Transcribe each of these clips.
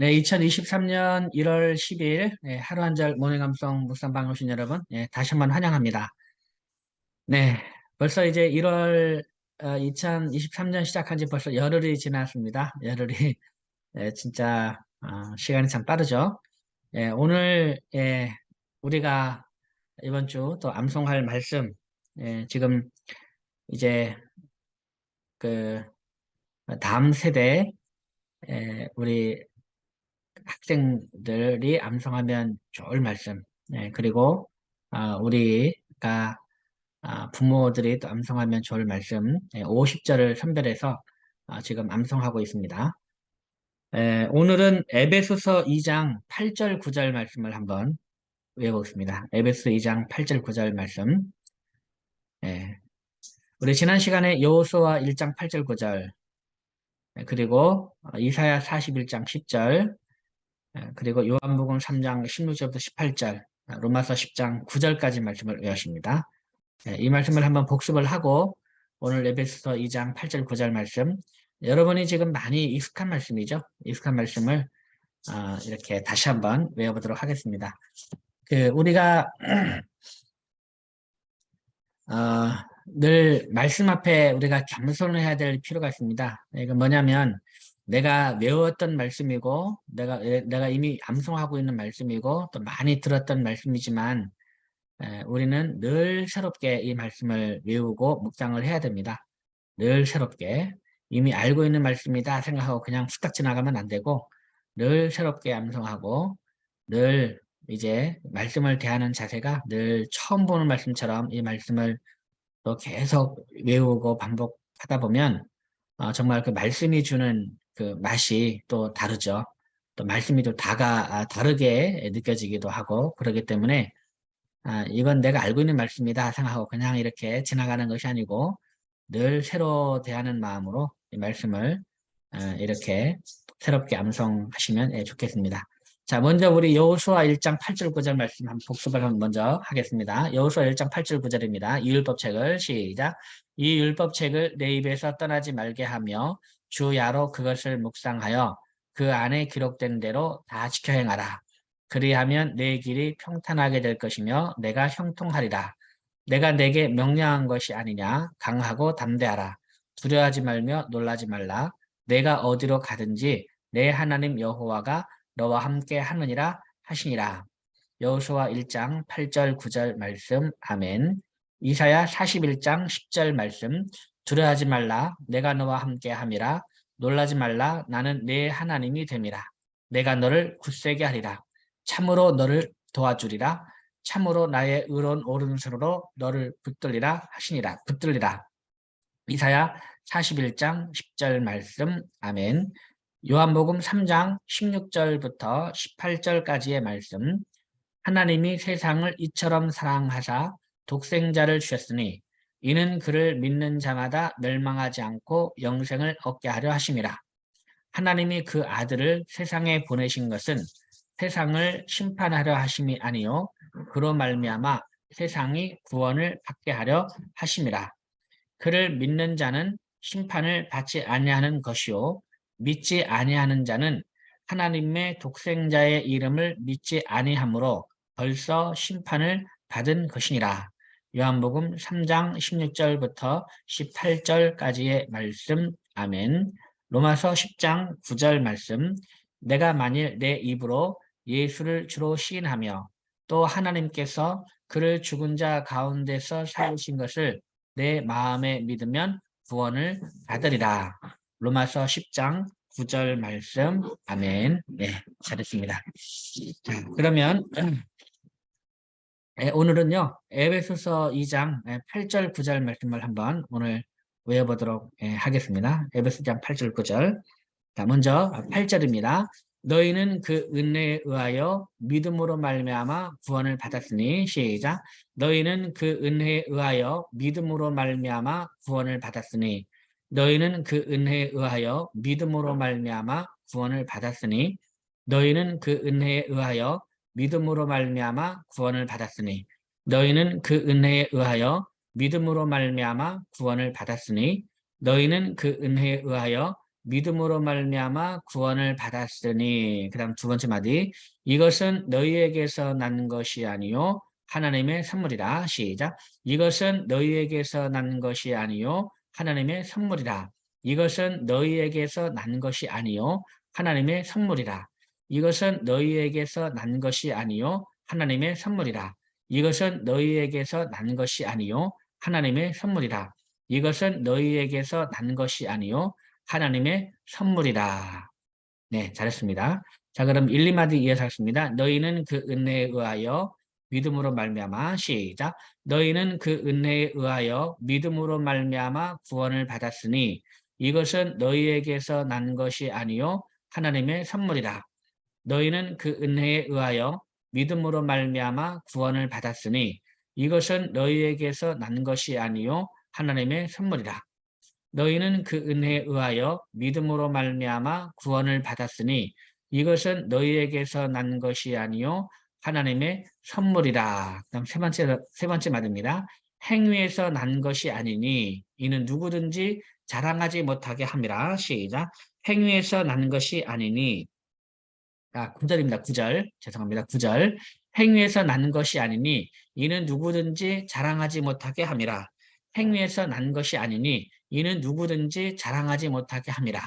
네, 2023년 1월 10일 하루 한 절 모닝 감성 묵상방 오신 여러분, 다시 한번 환영합니다. 네, 벌써 이제 1월 2023년 시작한 지 벌써 열흘이 지났습니다. 열흘이 진짜 시간이 참 빠르죠. 오늘 우리가 이번 주 또 암송할 말씀, 지금 이제 그 다음 세대 우리 학생들이 암송하면 좋을 말씀, 그리고 우리가 부모들이 또 암송하면 좋을 말씀, 50절을 선별해서 지금 암송하고 있습니다. 오늘은 에베소서 2장 8절 9절 말씀을 한번 외워보겠습니다. 에베소 2장 8절 9절 말씀. 예, 우리 지난 시간에 여호수아 1장 8절 9절, 그리고 이사야 41장 10절, 그리고 요한복음 3장 16절부터 18절, 로마서 10장 9절까지 말씀을 외우십니다. 이 말씀을 한번 복습을 하고 오늘 에베소서 2장 8절 9절 말씀, 여러분이 지금 많이 익숙한 말씀이죠. 익숙한 말씀을 이렇게 다시 한번 외워보도록 하겠습니다. 우리가 늘 말씀 앞에 우리가 겸손을 해야 될 필요가 있습니다. 이건 뭐냐면 내가 외웠던 말씀이고 내가 이미 암송하고 있는 말씀이고 또 많이 들었던 말씀이지만 우리는 늘 새롭게 이 말씀을 외우고 묵상을 해야 됩니다. 늘 새롭게 이미 알고 있는 말씀이다 생각하고 그냥 후딱 지나가면 안 되고 늘 새롭게 암송하고 늘 이제 말씀을 대하는 자세가 늘 처음 보는 말씀처럼 이 말씀을 또 계속 외우고 반복하다 보면 정말 그 말씀이 주는 그 맛이 또 다르죠. 또 말씀이 또 다르게 느껴지기도 하고 그렇기 때문에 이건 내가 알고 있는 말씀이다 생각하고 그냥 이렇게 지나가는 것이 아니고 늘 새로 대하는 마음으로 이 말씀을 이렇게 새롭게 암송하시면 좋겠습니다. 자, 먼저 우리 여호수아 1장 8절 9절 말씀 한 복습을 먼저 하겠습니다. 여호수아 1장 8절 9절입니다. 이 율법책을 시작. 이 율법책을 내 입에서 떠나지 말게 하며 주야로 그것을 묵상하여 그 안에 기록된 대로 다 지켜 행하라. 그리하면 내 길이 평탄하게 될 것이며 내가 형통하리라. 내가 내게 명령한 것이 아니냐. 강하고 담대하라. 두려워하지 말며 놀라지 말라. 내가 어디로 가든지 내 하나님 여호와가 너와 함께 하느니라 하시니라. 여호수아 1장 8절 9절 말씀. 아멘. 이사야 41장 10절 말씀. 두려워하지 말라. 내가 너와 함께 함이라. 놀라지 말라. 나는 내 하나님이 됨이라. 내가 너를 굳세게 하리라. 참으로 너를 도와주리라. 참으로 나의 의로운 오른손으로 너를 붙들리라. 이사야 41장 10절 말씀. 아멘. 요한복음 3장 16절부터 18절까지의 말씀. 하나님이 세상을 이처럼 사랑하사 독생자를 주셨으니 이는 그를 믿는 자마다 멸망하지 않고 영생을 얻게 하려 하심이라. 하나님이 그 아들을 세상에 보내신 것은 세상을 심판하려 하심이 아니요 그로 말미암아 세상이 구원을 받게 하려 하심이라. 그를 믿는 자는 심판을 받지 아니하는 것이요 믿지 아니하는 자는 하나님의 독생자의 이름을 믿지 아니하므로 벌써 심판을 받은 것이니라. 요한복음 3장 16절부터 18절까지의 말씀. 아멘. 로마서 10장 9절 말씀. 내가 만일 내 입으로 예수를 주로 시인하며 또 하나님께서 그를 죽은 자 가운데서 살리신 것을 내 마음에 믿으면 구원을 받으리라. 로마서 10장 9절 말씀. 아멘. 네, 잘했습니다. 자, 그러면 오늘은요, 에베소서 2장 8절 9절 말씀을 한번 오늘 외워보도록 하겠습니다. 에베소서 2장 8절 9절. 자, 먼저 8절입니다. 너희는 그 은혜에 의하여 믿음으로 말미암아 구원을 받았으니 시작. 너희는 그 은혜에 의하여 믿음으로 말미암아 구원을 받았으니 너희는 그 은혜에 의하여 믿음으로 말미암아 구원을 받았으니 너희는 그 은혜에 의하여 믿음으로 말미암아 구원을 받았으니 너희는 그 은혜에 의하여 믿음으로 말미암아 구원을 받았으니 너희는 그 은혜에 의하여 믿음으로 말미암아 구원을 받았으니. 그다음 두 번째 마디. 이것은 너희에게서 난 것이 아니요 하나님의 선물이라. 시작. 이것은 너희에게서 난 것이 아니요 하나님의 선물이라. 이것은 너희에게서 난 것이 아니요 하나님의 선물이라. 이것은 너희에게서 난 것이 아니요 하나님의 선물이라. 이것은 너희에게서 난 것이 아니요 하나님의 선물이라. 이것은 너희에게서 난 것이 아니요 하나님의 선물이라. 네, 잘했습니다. 자, 그럼 1, 2마디 이어서 하겠습니다. 너희는 그 은혜에 의하여 믿음으로 말미암아. 시작. 너희는 그 은혜에 의하여 믿음으로 말미암아 구원을 받았으니 이것은 너희에게서 난 것이 아니요 하나님의 선물이라. 너희는 그 은혜에 의하여 믿음으로 말미암아 구원을 받았으니 이것은 너희에게서 난 것이 아니요 하나님의 선물이라. 너희는 그 은혜에 의하여 믿음으로 말미암아 구원을 받았으니 이것은 너희에게서 난 것이 아니요 하나님의 선물이라. 그다음 세 번째 말입니다. 행위에서 난 것이 아니니 이는 누구든지 자랑하지 못하게 함이라. 시작. 행위에서 난 것이 아니니. 9절입니다. 9절. 죄송합니다. 9절. 행위에서 난 것이 아니니 이는 누구든지 자랑하지 못하게 함이라. 행위에서 난 것이 아니니 이는 누구든지 자랑하지 못하게 함이라.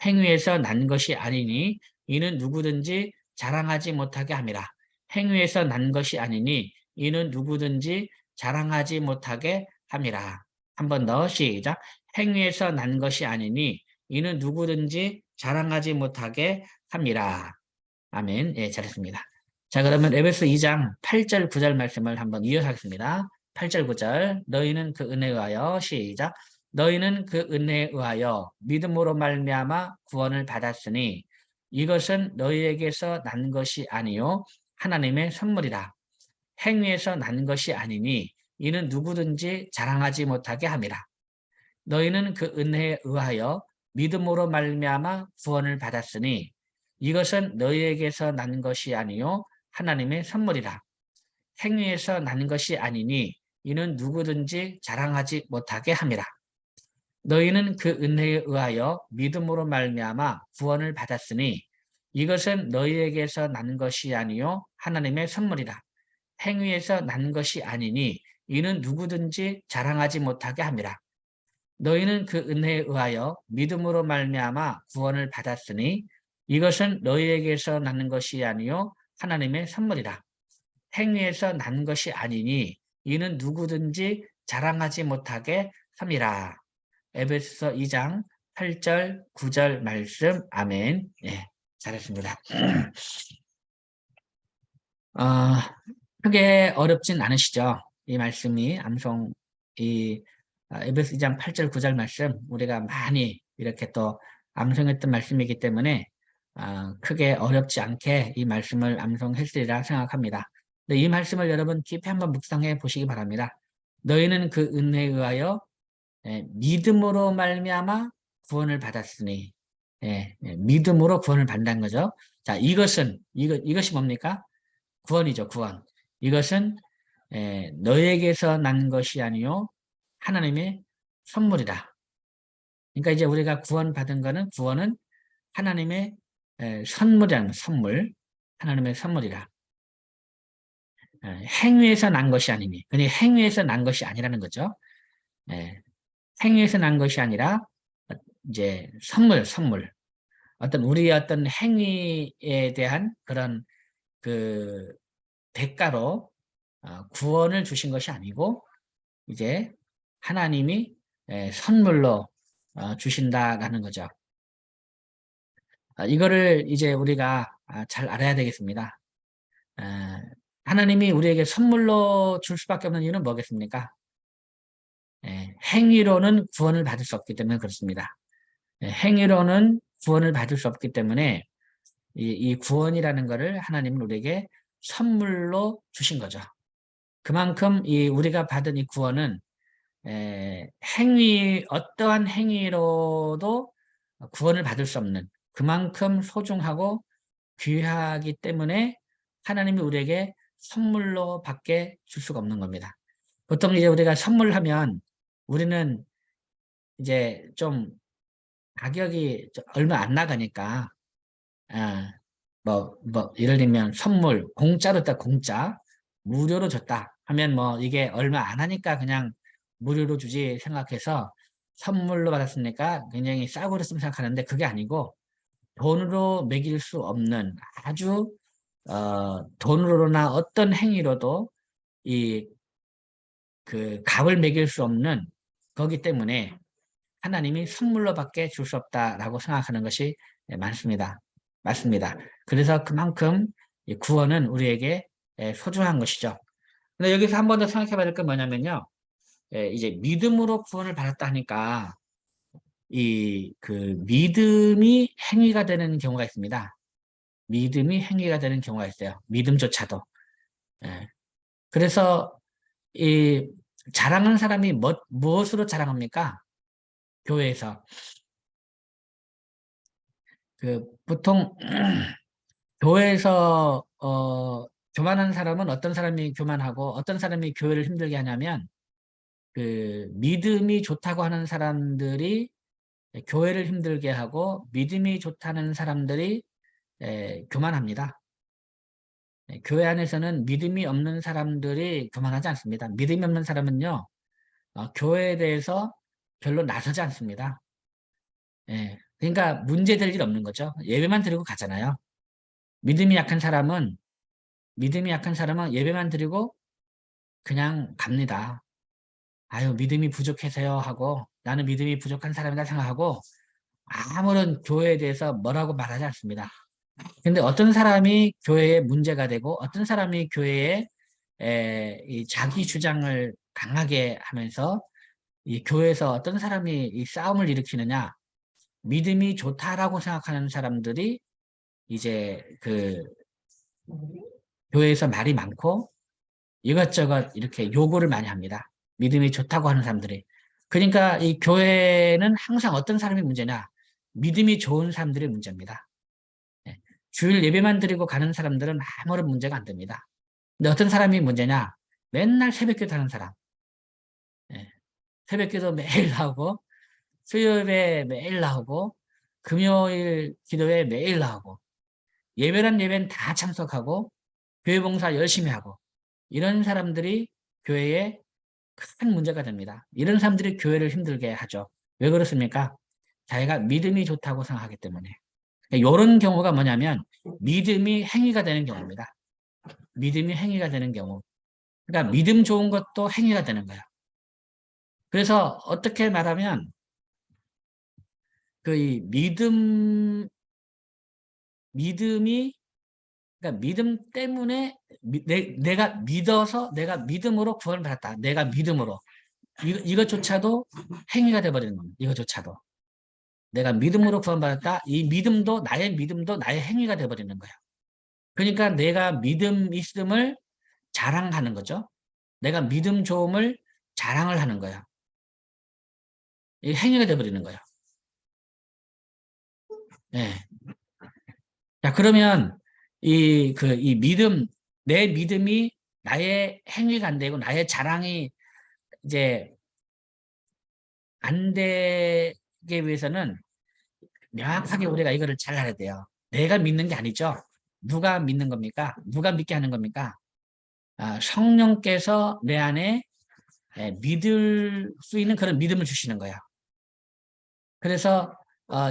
행위에서 난 것이 아니니 이는 누구든지 자랑하지 못하게 함이라. 행위에서 난 것이 아니니 이는 누구든지 자랑하지 못하게 함이라. 한 번 더 시작. 행위에서 난 것이 아니니 이는 누구든지 자랑하지 못하게 함이라. 아멘. 예, 잘했습니다. 자, 그러면 에베소 2장 8절, 9절 말씀을 한번 이어서 하겠습니다. 8절, 9절. 너희는 그 은혜에 의하여. 시작. 너희는 그 은혜에 의하여 믿음으로 말미암아 구원을 받았으니 이것은 너희에게서 난 것이 아니요 하나님의 선물이라. 행위에서 난 것이 아니니 이는 누구든지 자랑하지 못하게 함이라. 너희는 그 은혜에 의하여 믿음으로 말미암아 구원을 받았으니 이것은 너희에게서 난 것이 아니요 하나님의 선물이라. 행위에서 난 것이 아니니 이는 누구든지 자랑하지 못하게 함이라. 너희는 그 은혜에 의하여 믿음으로 말미암아 구원을 받았으니 이것은 너희에게서 난 것이 아니요 하나님의 선물이라. 행위에서 난 것이 아니니 이는 누구든지 자랑하지 못하게 함이라. 너희는 그 은혜에 의하여 믿음으로 말미암아 구원을 받았으니 이것은 너희에게서 나는 것이 아니요 하나님의 선물이라. 행위에서 난 것이 아니니 이는 누구든지 자랑하지 못하게 함이라. 에베소서 2장 8절 9절 말씀. 아멘. 예, 잘했습니다. 크게 어렵진 않으시죠? 이 말씀이 암송 이 에베소 2장 8절 9절 말씀 우리가 많이 이렇게 또 암송했던 말씀이기 때문에 크게 어렵지 않게 이 말씀을 암송했으리라 생각합니다. 이 말씀을 여러분 깊이 한번 묵상해 보시기 바랍니다. 너희는 그 은혜에 의하여 믿음으로 말미암아 구원을 받았으니 믿음으로 구원을 받는다는 거죠. 자, 이것이 뭡니까? 구원이죠, 구원. 이것은 너에게서 난 것이 아니요 하나님의 선물이다. 그러니까 이제 우리가 구원받은 거는 구원은 하나님의 선물이라는 선물, 하나님의 선물이라. 행위에서 난 것이 아니니, 그냥 행위에서 난 것이 아니라는 거죠. 행위에서 난 것이 아니라 이제 선물. 어떤 우리의 어떤 행위에 대한 그런 그 대가로 구원을 주신 것이 아니고 이제 하나님이 선물로 주신다라는 거죠. 이거를 이제 우리가 잘 알아야 되겠습니다. 하나님이 우리에게 선물로 줄 수밖에 없는 이유는 뭐겠습니까? 행위로는 구원을 받을 수 없기 때문에 그렇습니다. 행위로는 구원을 받을 수 없기 때문에 이 구원이라는 것을 하나님은 우리에게 선물로 주신 거죠. 그만큼 우리가 받은 이 구원은 어떠한 행위로도 구원을 받을 수 없는 그만큼 소중하고 귀하기 때문에 하나님이 우리에게 선물로 밖에 줄 수가 없는 겁니다. 보통 이제 우리가 선물하면 우리는 이제 좀 가격이 얼마 안 나가니까, 아, 예를 들면 선물, 공짜로 줬다, 공짜. 무료로 줬다 하면 뭐 이게 얼마 안 하니까 그냥 무료로 주지 생각해서 선물로 받았으니까 굉장히 싸고 그랬으면 생각하는데 그게 아니고 돈으로 매길 수 없는 아주 돈으로나 어떤 행위로도 이 그 값을 매길 수 없는 거기 때문에 하나님이 선물로밖에 줄 수 없다라고 생각하는 것이 많습니다. 맞습니다. 그래서 그만큼 이 구원은 우리에게 소중한 것이죠. 근데 여기서 한 번 더 생각해 봐야 될 건 뭐냐면요. 이제 믿음으로 구원을 받았다 하니까 이 그 믿음이 행위가 되는 경우가 있습니다. 믿음이 행위가 되는 경우가 있어요. 믿음조차도. 예. 그래서 이 자랑하는 사람이 무엇으로 자랑합니까? 교회에서. 그 보통 교회에서 교만한 사람은 어떤 사람이 교만하고 어떤 사람이 교회를 힘들게 하냐면 그 믿음이 좋다고 하는 사람들이 교회를 힘들게 하고 믿음이 좋다는 사람들이 교만합니다. 교회 안에서는 믿음이 없는 사람들이 교만하지 않습니다. 믿음이 없는 사람은요, 교회에 대해서 별로 나서지 않습니다. 그러니까 문제될 일 없는 거죠. 예배만 드리고 가잖아요. 믿음이 약한 사람은 예배만 드리고 그냥 갑니다. 아유, 믿음이 부족해서요 하고 나는 믿음이 부족한 사람이다 생각하고 아무런 교회에 대해서 뭐라고 말하지 않습니다. 근데 어떤 사람이 교회에 문제가 되고 어떤 사람이 교회에 이 자기 주장을 강하게 하면서 이 교회에서 어떤 사람이 이 싸움을 일으키느냐 믿음이 좋다라고 생각하는 사람들이 이제 그 교회에서 말이 많고 이것저것 이렇게 요구를 많이 합니다. 믿음이 좋다고 하는 사람들이. 그러니까 이 교회는 항상 어떤 사람이 문제냐? 믿음이 좋은 사람들이 문제입니다. 예. 주일 예배만 드리고 가는 사람들은 아무런 문제가 안 됩니다. 근데 어떤 사람이 문제냐? 맨날 새벽기도 하는 사람. 예. 새벽기도 매일 나오고 수요일에 매일 나오고 금요일 기도회 매일 나오고 예배란 예배는 다 참석하고 교회 봉사 열심히 하고 이런 사람들이 교회에 큰 문제가 됩니다. 이런 사람들이 교회를 힘들게 하죠. 왜 그렇습니까? 자기가 믿음이 좋다고 생각하기 때문에. 이런 경우가 뭐냐면 믿음이 행위가 되는 경우입니다. 믿음이 행위가 되는 경우. 그러니까 믿음 좋은 것도 행위가 되는 거야. 그래서 어떻게 말하면 그 이 믿음이 그러니까 믿음 때문에 내가 믿어서 내가 믿음으로 구원을 받았다. 내가 믿음으로 이것조차도 행위가 돼버리는 겁니다. 이것조차도 내가 믿음으로 구원받았다. 이 믿음도 나의 행위가 돼버리는 거예요. 그러니까 내가 믿음 있음을 자랑하는 거죠. 내가 믿음 좋음을 자랑을 하는 거야. 이 행위가 돼버리는 거예요. 예. 자, 그러면 이 믿음, 내 믿음이 나의 행위가 안 되고 나의 자랑이 이제 안 되기 위해서는 명확하게 우리가 이거를 잘 알아야 돼요. 내가 믿는 게 아니죠. 누가 믿는 겁니까? 누가 믿게 하는 겁니까? 성령께서 내 안에 믿을 수 있는 그런 믿음을 주시는 거예요. 그래서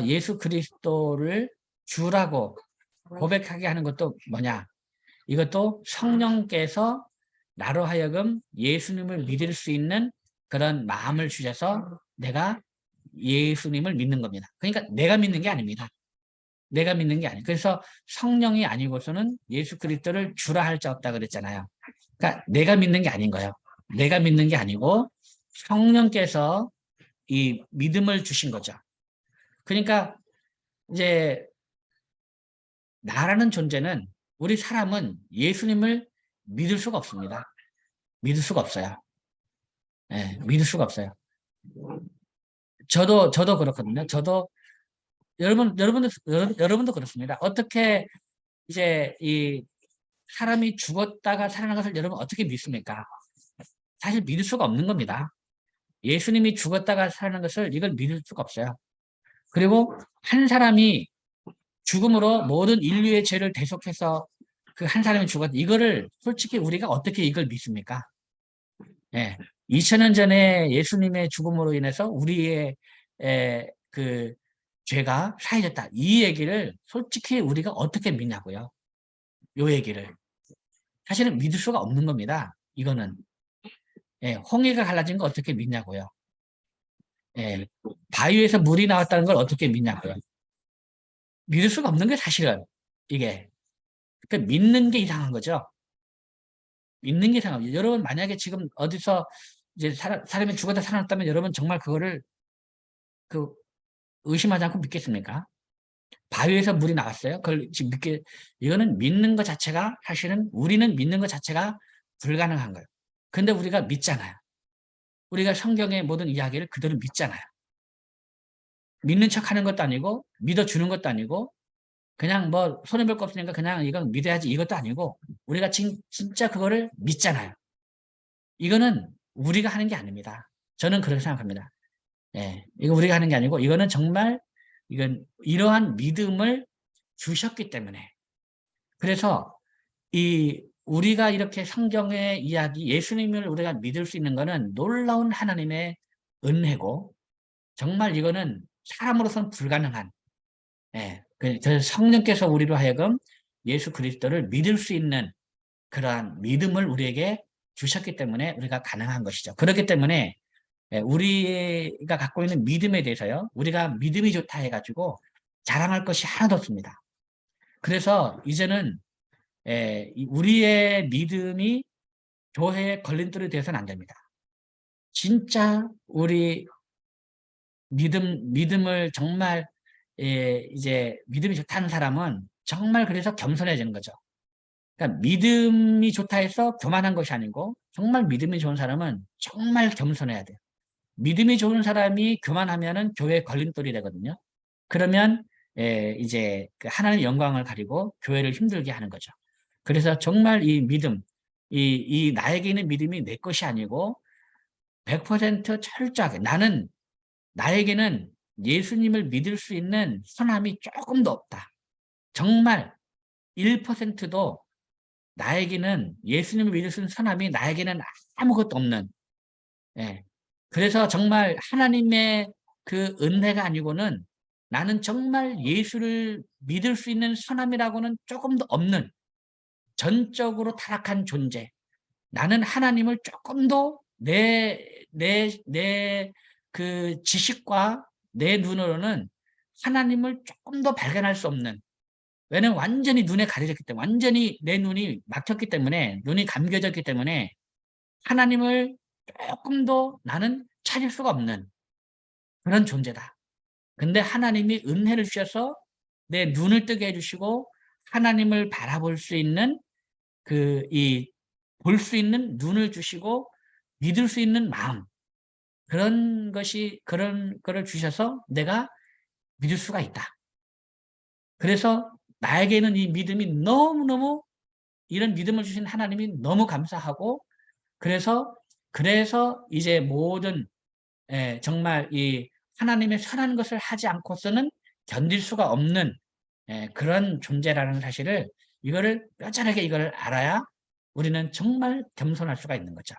예수 그리스도를 주라고 고백하게 하는 것도 뭐냐? 이것도 성령께서 나로 하여금 예수님을 믿을 수 있는 그런 마음을 주셔서 내가 예수님을 믿는 겁니다. 그러니까 내가 믿는 게 아닙니다. 내가 믿는 게 아니에요. 그래서 성령이 아니고서는 예수 그리스도를 주라 할 자 없다 그랬잖아요. 그러니까 내가 믿는 게 아닌 거예요. 내가 믿는 게 아니고 성령께서 이 믿음을 주신 거죠. 그러니까 이제 나라는 존재는 우리 사람은 예수님을 믿을 수가 없습니다. 믿을 수가 없어요. 예, 믿을 수가 없어요. 저도 그렇거든요. 저도 여러분도 그렇습니다. 어떻게 이제 이 사람이 죽었다가 살아난 것을 여러분 어떻게 믿습니까? 사실 믿을 수가 없는 겁니다. 예수님이 죽었다가 살아난 것을 이걸 믿을 수가 없어요. 그리고 한 사람이 죽음으로 모든 인류의 죄를 대속해서 그 한 사람이 죽었, 이거를 솔직히 우리가 어떻게 이걸 믿습니까? 예. 2000년 전에 예수님의 죽음으로 인해서 우리의 그 죄가 사해졌다. 이 얘기를 솔직히 우리가 어떻게 믿냐고요. 요 얘기를. 사실은 믿을 수가 없는 겁니다. 이거는. 예. 홍해가 갈라진 거 어떻게 믿냐고요. 예. 바위에서 물이 나왔다는 걸 어떻게 믿냐고요. 믿을 수가 없는 게 사실은 이게. 그러니까 믿는 게 이상한 거죠. 믿는 게 이상한 거죠. 여러분 만약에 지금 어디서 이제 사람이 죽었다 살아났다면 여러분 정말 그거를 그 의심하지 않고 믿겠습니까? 바위에서 물이 나왔어요. 그걸 지금 이거는 믿는 것 자체가 사실은 우리는 믿는 것 자체가 불가능한 거예요. 근데 우리가 믿잖아요. 우리가 성경의 모든 이야기를 그대로 믿잖아요. 믿는 척 하는 것도 아니고, 믿어주는 것도 아니고, 그냥 뭐 손해볼 거 없으니까 그냥 이건 믿어야지 이것도 아니고, 우리가 진짜 그거를 믿잖아요. 이거는 우리가 하는 게 아닙니다. 저는 그렇게 생각합니다. 예, 이거 우리가 하는 게 아니고, 이거는 정말, 이건 이러한 믿음을 주셨기 때문에. 그래서 우리가 이렇게 성경의 이야기, 예수님을 우리가 믿을 수 있는 것은 놀라운 하나님의 은혜고, 정말 이거는 사람으로서는 불가능한, 예, 그 성령께서 우리로 하여금 예수 그리스도를 믿을 수 있는 그러한 믿음을 우리에게 주셨기 때문에 우리가 가능한 것이죠. 그렇기 때문에 예, 우리가 갖고 있는 믿음에 대해서요, 우리가 믿음이 좋다 해가지고 자랑할 것이 하나도 없습니다. 그래서 이제는 우리의 믿음이 교회의 걸림돌이 되어서는 안 됩니다. 진짜 우리 믿음을 정말 이제 믿음이 좋다는 사람은 정말 그래서 겸손해지는 거죠. 그러니까 믿음이 좋다 해서 교만한 것이 아니고 정말 믿음이 좋은 사람은 정말 겸손해야 돼요. 믿음이 좋은 사람이 교만하면은 교회의 걸림돌이 되거든요. 그러면 이제 그 하나님의 영광을 가리고 교회를 힘들게 하는 거죠. 그래서 정말 이 믿음, 이 나에게 있는 믿음이 내 것이 아니고 100% 철저하게 나에게는 예수님을 믿을 수 있는 선함이 조금도 없다. 정말 1%도 나에게는 예수님을 믿을 수 있는 선함이 나에게는 아무것도 없는. 예. 그래서 정말 하나님의 그 은혜가 아니고는 나는 정말 예수를 믿을 수 있는 선함이라고는 조금도 없는 전적으로 타락한 존재. 나는 하나님을 조금도 내 그 지식과 내 눈으로는 하나님을 조금 더 발견할 수 없는. 왜냐면 완전히 눈에 가려졌기 때문에, 완전히 내 눈이 막혔기 때문에, 눈이 감겨졌기 때문에 하나님을 조금도 나는 찾을 수가 없는 그런 존재다. 근데 하나님이 은혜를 주셔서 내 눈을 뜨게 해주시고 하나님을 바라볼 수 있는 볼 수 있는 눈을 주시고 믿을 수 있는 마음, 그런 거를 주셔서 내가 믿을 수가 있다. 그래서 나에게는 이 믿음이 너무너무, 이런 믿음을 주신 하나님이 너무 감사하고, 그래서 이제 모든 정말 이 하나님의 선한 것을 하지 않고서는 견딜 수가 없는 그런 존재라는 사실을, 이거를 뼈저리게 이걸 알아야 우리는 정말 겸손할 수가 있는 거죠.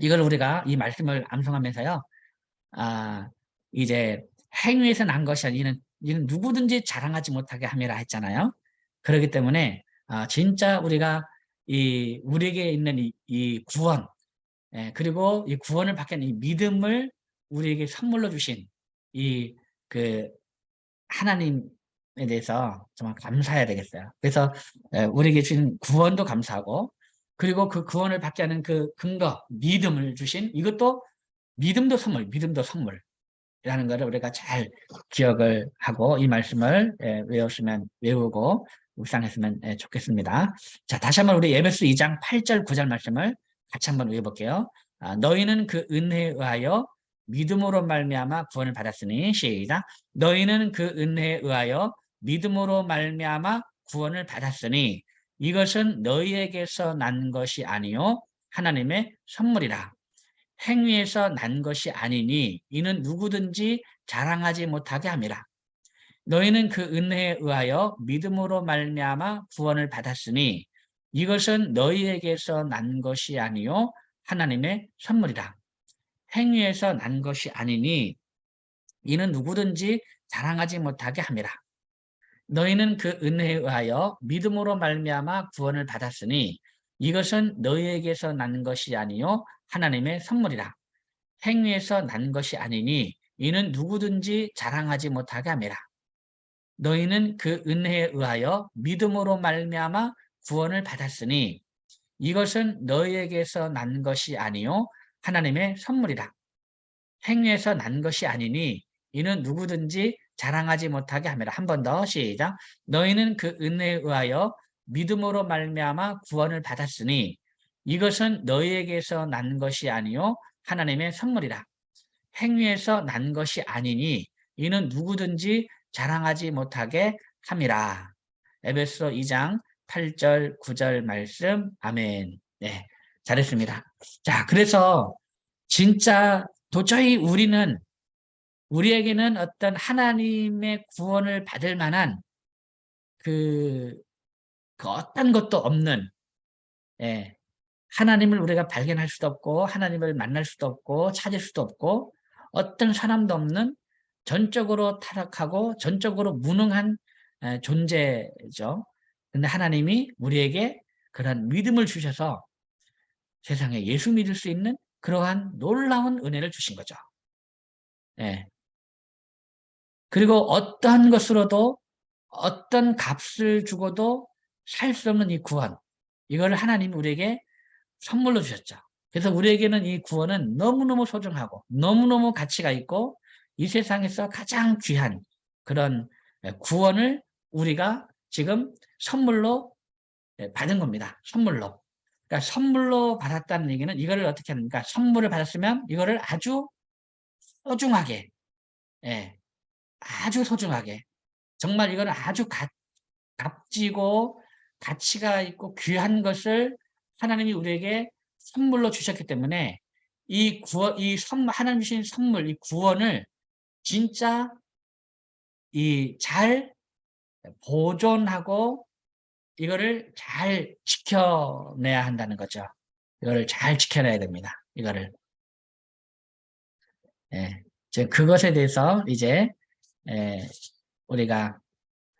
이걸 우리가 이 말씀을 암송하면서요, 아, 이제 행위에서 난 것이 아니라 이는 누구든지 자랑하지 못하게 함이라 했잖아요. 그렇기 때문에 진짜 우리가 우리에게 있는 이 구원, 그리고 이 구원을 받게 하는 이 믿음을 우리에게 선물로 주신 이 그 하나님에 대해서 정말 감사해야 되겠어요. 그래서 우리에게 주신 구원도 감사하고, 그리고 그 구원을 받게 하는 그 근거, 믿음을 주신 이것도 믿음도 선물이라는 것을 우리가 잘 기억을 하고 이 말씀을 외우고 묵상했으면 좋겠습니다. 자, 다시 한번 우리 에베소 2장 8절 9절 말씀을 같이 한번 외워볼게요. 너희는 그 은혜에 의하여 믿음으로 말미암아 구원을 받았으니, 시작. 너희는 그 은혜에 의하여 믿음으로 말미암아 구원을 받았으니 이것은 너희에게서 난 것이 아니요 하나님의 선물이라. 행위에서 난 것이 아니니 이는 누구든지 자랑하지 못하게 함이라. 너희는 그 은혜에 의하여 믿음으로 말미암아 구원을 받았으니 이것은 너희에게서 난 것이 아니요 하나님의 선물이라. 행위에서 난 것이 아니니 이는 누구든지 자랑하지 못하게 함이라. 너희는 그 은혜에 의하여 믿음으로 말미암아 구원을 받았으니 이것은 너희에게서 난 것이 아니요 하나님의 선물이라. 행위에서 난 것이 아니니 이는 누구든지 자랑하지 못하게 함이라. 너희는 그 은혜에 의하여 믿음으로 말미암아 구원을 받았으니 이것은 너희에게서 난 것이 아니요 하나님의 선물이라. 행위에서 난 것이 아니니 이는 누구든지 자랑하지 못하게 함이라. 한 번 더 시작. 너희는 그 은혜에 의하여 믿음으로 말미암아 구원을 받았으니 이것은 너희에게서 난 것이 아니요 하나님의 선물이라. 행위에서 난 것이 아니니 이는 누구든지 자랑하지 못하게 함이라. 에베소 2장 8절 9절 말씀. 아멘. 네, 잘했습니다. 자, 그래서 진짜 도저히 우리에게는 어떤 하나님의 구원을 받을 만한 그, 그 어떤 것도 없는, 예, 하나님을 우리가 발견할 수도 없고 하나님을 만날 수도 없고 찾을 수도 없고 어떤 사람도 없는 전적으로 타락하고 전적으로 무능한 존재죠. 근데 하나님이 우리에게 그런 믿음을 주셔서 세상에 예수 믿을 수 있는 그러한 놀라운 은혜를 주신 거죠. 예. 그리고 어떠한 것으로도 어떤 값을 주고도 살 수 없는 이 구원, 이걸 하나님이 우리에게 선물로 주셨죠. 그래서 우리에게는 이 구원은 너무너무 소중하고 너무너무 가치가 있고 이 세상에서 가장 귀한 그런 구원을 우리가 지금 선물로 받은 겁니다. 선물로. 그러니까 선물로 받았다는 얘기는 이거를 어떻게 합니까? 선물을 받았으면 이거를 아주 소중하게, 예, 아주 소중하게, 정말 이거는 아주 값지고 가치가 있고 귀한 것을 하나님이 우리에게 선물로 주셨기 때문에 이 구원, 하나님 주신 선물, 이 구원을 진짜 잘 보존하고 이거를 잘 지켜내야 한다는 거죠. 이거를 잘 지켜내야 됩니다. 이거를. 예. 그것에 대해서 이제 우리가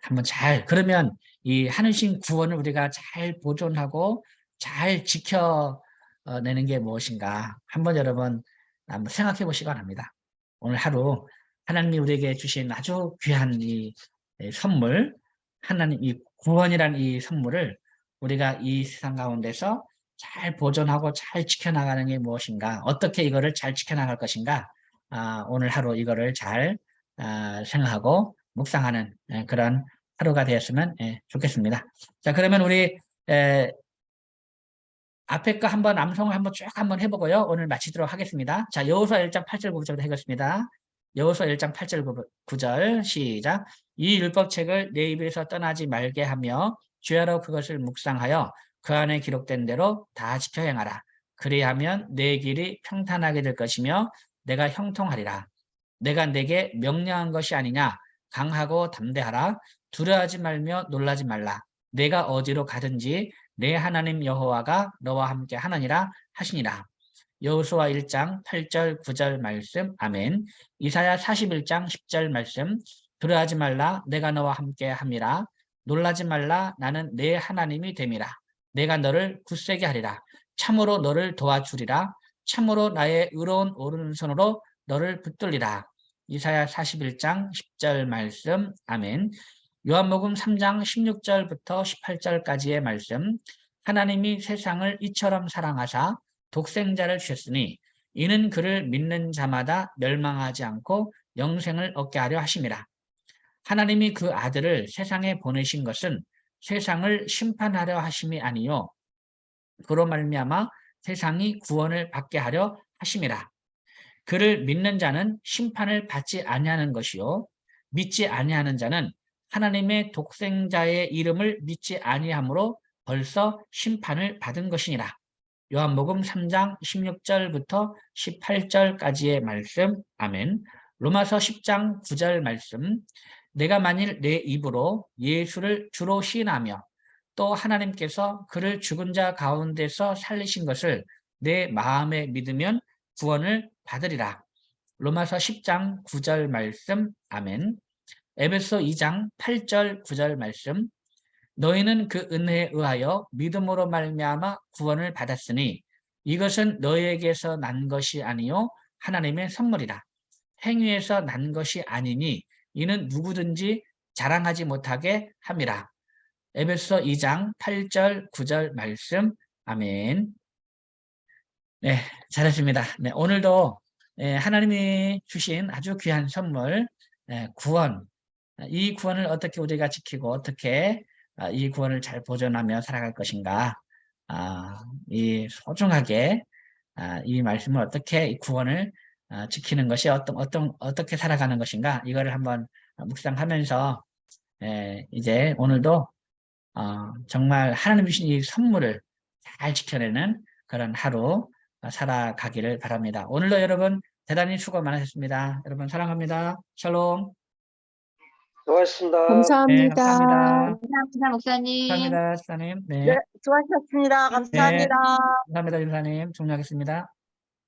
한번 그러면 이 하늘신 구원을 우리가 잘 보존하고 잘 지켜내는 게 무엇인가 한번 여러분 한번 생각해 보시기 바랍니다. 오늘 하루 하나님이 우리에게 주신 아주 귀한 이 선물, 하나님 이 구원이라는 이 선물을 우리가 이 세상 가운데서 잘 보존하고 잘 지켜나가는 게 무엇인가, 어떻게 이거를 잘 지켜나갈 것인가, 오늘 하루 이거를 잘 생각하고 묵상하는 그런 하루가 되었으면 좋겠습니다. 자, 그러면 우리 앞에 거 한번 암송을 한번 쭉 한번 해보고요. 오늘 마치도록 하겠습니다. 자, 여호수아 1장 8절 9절부터 하겠습니다. 여호수아 1장 8절 9절 시작. 이 율법책을 내 입에서 떠나지 말게 하며 주야로 그것을 묵상하여 그 안에 기록된 대로 다 지켜 행하라. 그리하면 내 길이 평탄하게 될 것이며 내가 형통하리라. 내가 내게 명령한 것이 아니냐. 강하고 담대하라. 두려워하지 말며 놀라지 말라. 내가 어디로 가든지 내 하나님 여호와가 너와 함께 하느니라 하시니라. 여호수아 1장 8절 9절 말씀. 아멘. 이사야 41장 10절 말씀. 두려워하지 말라. 내가 너와 함께 함이라. 놀라지 말라. 나는 내 하나님이 됨이라. 내가 너를 굳세게 하리라. 참으로 너를 도와주리라. 참으로 나의 의로운 오른손으로 너를 붙들리라. 이사야 41장 10절 말씀. 아멘. 요한복음 3장 16절부터 18절까지의 말씀. 하나님이 세상을 이처럼 사랑하사 독생자를 주셨으니 이는 그를 믿는 자마다 멸망하지 않고 영생을 얻게 하려 하심이라. 하나님이 그 아들을 세상에 보내신 것은 세상을 심판하려 하심이 아니요 그로 말미암아 세상이 구원을 받게 하려 하심이라. 그를 믿는 자는 심판을 받지 아니하는 것이요 믿지 아니하는 자는 하나님의 독생자의 이름을 믿지 아니하므로 벌써 심판을 받은 것이니라. 요한복음 3장 16절부터 18절까지의 말씀. 아멘. 로마서 10장 9절 말씀. 내가 만일 내 입으로 예수를 주로 시인하며 또 하나님께서 그를 죽은 자 가운데서 살리신 것을 내 마음에 믿으면 구원을 받으리라. 로마서 10장 9절 말씀. 아멘. 에베소 2장 8절 9절 말씀. 너희는 그 은혜에 의하여 믿음으로 말미암아 구원을 받았으니 이것은 너희에게서 난 것이 아니요 하나님의 선물이라. 행위에서 난 것이 아니니 이는 누구든지 자랑하지 못하게 함이라. 에베소 2장 8절 9절 말씀. 아멘. 네, 잘하십니다. 네, 오늘도 하나님이 주신 아주 귀한 선물, 구원. 이 구원을 어떻게 우리가 지키고 어떻게 이 구원을 잘 보존하며 살아갈 것인가. 이 소중하게 이 말씀을 어떻게 이 구원을 지키는 것이 어떻게 살아가는 것인가. 이거를 한번 묵상하면서 이제 오늘도 정말 하나님 주신 이 선물을 잘 지켜내는 그런 하루 살아가기를 바랍니다. 오늘도 여러분 대단히 수고 많으셨습니다. 여러분 사랑합니다. 샬롬. 수고하셨습니다. 네, 감사합니다. 감사합니다. 감사합니다, 목사님. 감사합니다, 사님. 네, 네, 수고하셨습니다. 감사합니다. 감사합니다, 윤사님. 종료하겠습니다.